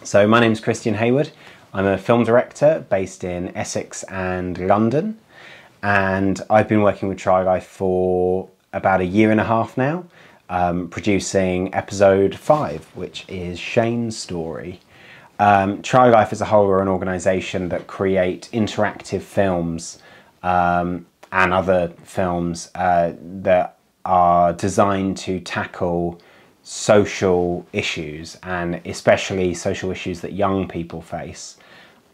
So my name's Christian Hayward. I'm a film director based in Essex and London, and I've been working with Trylife for about a year and a half now, producing episode 5, which is Shane's story. Trylife as a whole are an organisation that create interactive films and other films that are designed to tackle social issues, and especially social issues that young people face,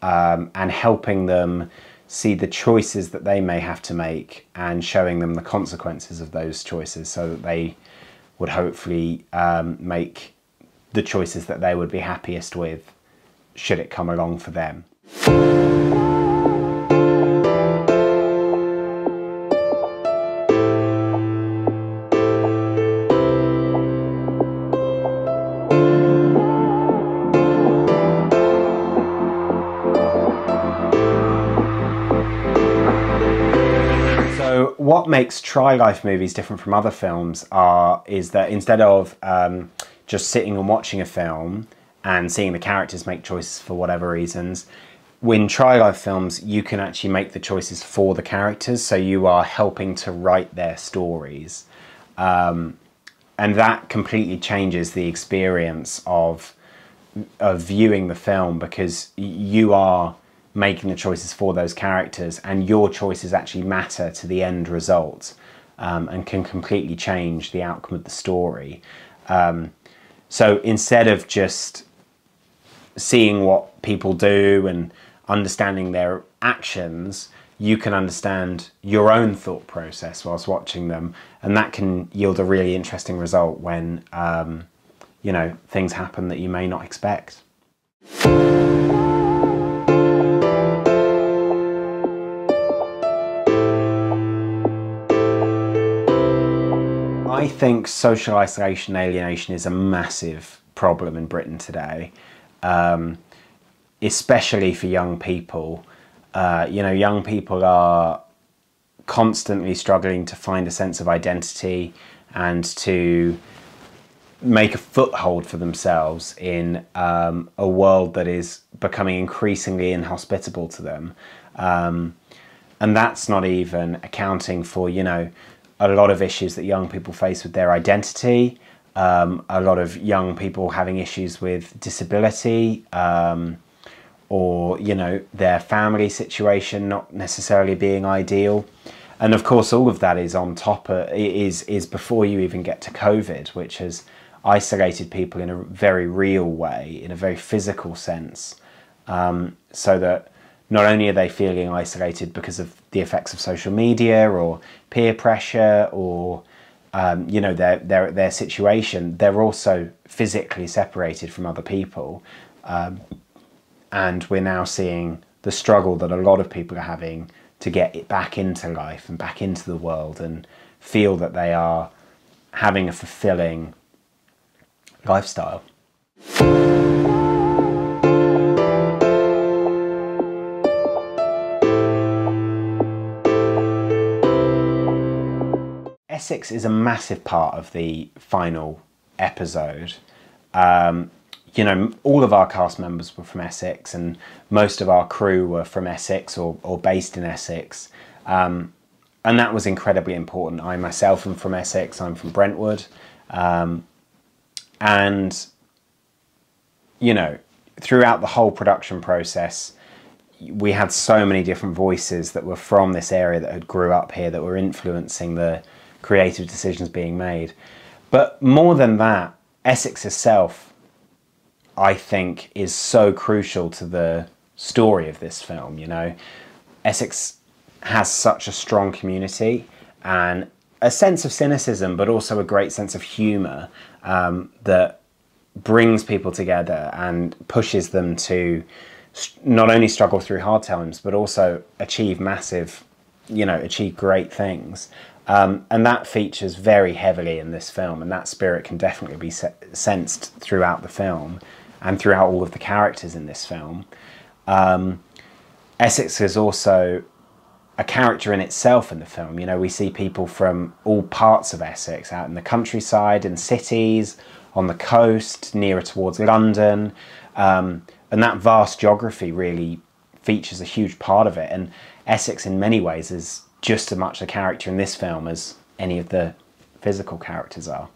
and helping them see the choices that they may have to make and showing them the consequences of those choices so that they would hopefully make the choices that they would be happiest with should it come along for them. So what makes Trylife movies different from other films is that instead of just sitting and watching a film and seeing the characters make choices for whatever reasons, in Trylife films you can actually make the choices for the characters, so you are helping to write their stories. And that completely changes the experience of viewing the film, because you are making the choices for those characters and your choices actually matter to the end result, and can completely change the outcome of the story. So instead of just seeing what people do and understanding their actions, you can understand your own thought process whilst watching them, and that can yield a really interesting result when you know, things happen that you may not expect. I think social isolation and alienation is a massive problem in Britain today, especially for young people. You know, young people are constantly struggling to find a sense of identity and to make a foothold for themselves in a world that is becoming increasingly inhospitable to them. And that's not even accounting for, you know, a lot of issues that young people face with their identity, a lot of young people having issues with disability, or, you know, their family situation not necessarily being ideal. And of course all of that is on top of, is before you even get to COVID, which has isolated people in a very real way, in a very physical sense, so that not only are they feeling isolated because of the effects of social media or peer pressure or you know, their situation, they're also physically separated from other people. And we're now seeing the struggle that a lot of people are having to get it back into life and back into the world and feel that they are having a fulfilling lifestyle. Essex is a massive part of the final episode. You know, all of our cast members were from Essex, and most of our crew were from Essex or based in Essex. And that was incredibly important. I myself am from Essex, I'm from Brentwood. And, you know, throughout the whole production process, we had so many different voices that were from this area, that had grew up here, that were influencing the creative decisions being made. But more than that, Essex itself, I think, is so crucial to the story of this film. You know, Essex has such a strong community and a sense of cynicism, but also a great sense of humour, that brings people together and pushes them to not only struggle through hard times, but also achieve massive, you know, achieve great things. And that features very heavily in this film, and that spirit can definitely be sensed throughout the film and throughout all of the characters in this film. Essex is also a character in itself in the film. You know, we see people from all parts of Essex, out in the countryside, in cities, on the coast, nearer towards London. And that vast geography really features a huge part of it. And Essex in many ways is just as much a character in this film as any of the physical characters are.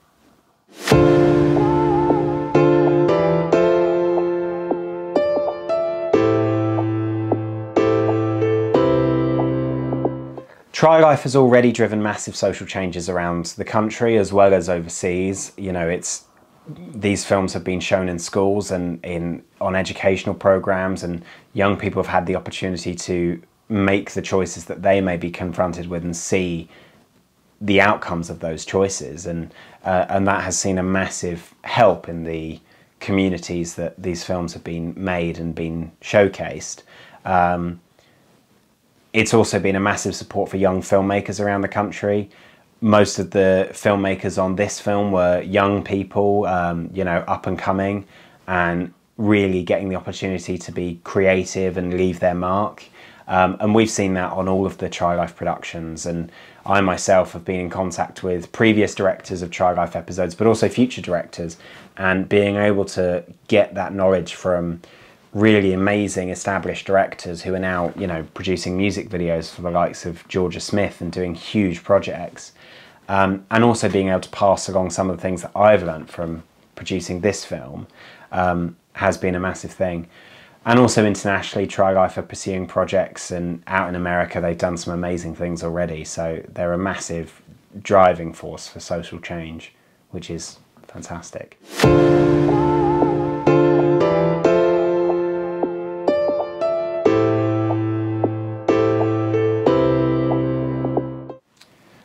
Trylife has already driven massive social changes around the country as well as overseas. You know, these films have been shown in schools and on educational programs, and young people have had the opportunity to make the choices that they may be confronted with and see the outcomes of those choices, and that has seen a massive help in the communities that these films have been made and been showcased. It's also been a massive support for young filmmakers around the country. Most of the filmmakers on this film were young people, you know, up and coming, and really getting the opportunity to be creative and leave their mark. And we've seen that on all of the Trylife productions, and I myself have been in contact with previous directors of Trylife episodes, but also future directors, and being able to get that knowledge from really amazing established directors who are now, you know, producing music videos for the likes of Georgia Smith and doing huge projects, and also being able to pass along some of the things that I've learned from producing this film has been a massive thing. And also internationally, Trylife are pursuing projects, and out in America they've done some amazing things already, so they're a massive driving force for social change, which is fantastic.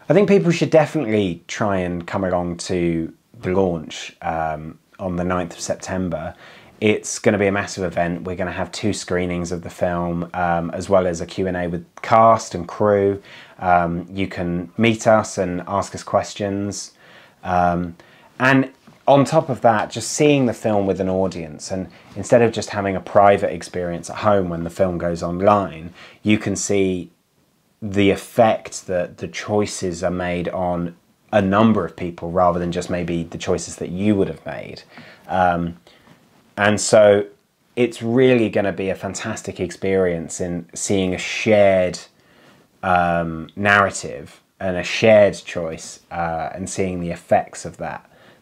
I think people should definitely try and come along to the launch on the 9th of September. It's going to be a massive event. We're going to have 2 screenings of the film, as well as a Q&A with cast and crew. You can meet us and ask us questions. And on top of that, just seeing the film with an audience, and instead of just having a private experience at home when the film goes online, you can see the effect that the choices are made on a number of people rather than just maybe the choices that you would have made. And so it's really going to be a fantastic experience in seeing a shared narrative and a shared choice, and seeing the effects of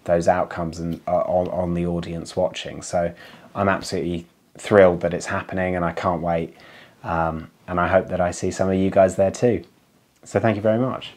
those outcomes and on the audience watching. So I'm absolutely thrilled that it's happening, and I can't wait. And I hope that I see some of you guys there too. So thank you very much.